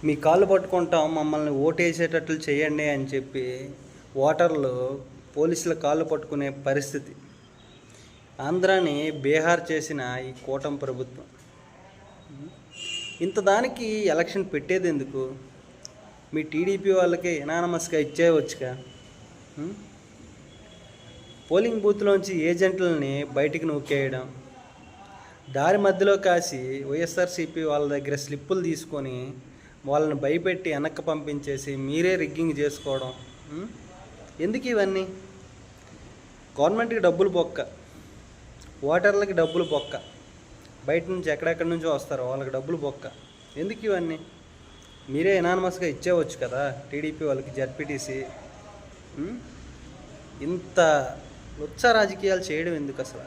మీ కాళ్ళు పట్టుకుంటాం, మమ్మల్ని ఓటేసేటట్లు చేయండి అని చెప్పి ఓటర్లు పోలీసుల కాళ్ళు పట్టుకునే పరిస్థితి. ఆంధ్రాని బీహార్ చేసిన ఈ కూటమి ప్రభుత్వం ఇంత దానికి ఎలక్షన్ పెట్టేది ఎందుకు? మీ టీడీపీ వాళ్ళకి ఎనానమస్గా ఇచ్చేయవచ్చుగా. పోలింగ్ బూత్లోంచి ఏజెంట్లని బయటికి నూకేయడం, దారి మధ్యలో కాసి వైఎస్ఆర్సీపీ వాళ్ళ దగ్గర స్లిప్పులు తీసుకొని వాళ్ళని భయపెట్టి వెనక్కి పంపించేసి మీరే రిగ్గింగ్ చేసుకోవడం. ఎందుకు ఇవన్నీ? గవర్నమెంట్కి డబ్బులు బొక్క, ఓటర్లకి డబ్బులు బొక్క, బయట నుంచి ఎక్కడెక్కడి నుంచో వస్తారు వాళ్ళకి డబ్బులు బొక్క. ఎందుకు ఇవన్నీ? మీరే ఎనానమస్గా ఇచ్చేవచ్చు కదా టీడీపీ వాళ్ళకి జడ్పీటీసీ. ఇంత లుచ్చ రాజకీయాలు చేయడం ఎందుకు అసలు?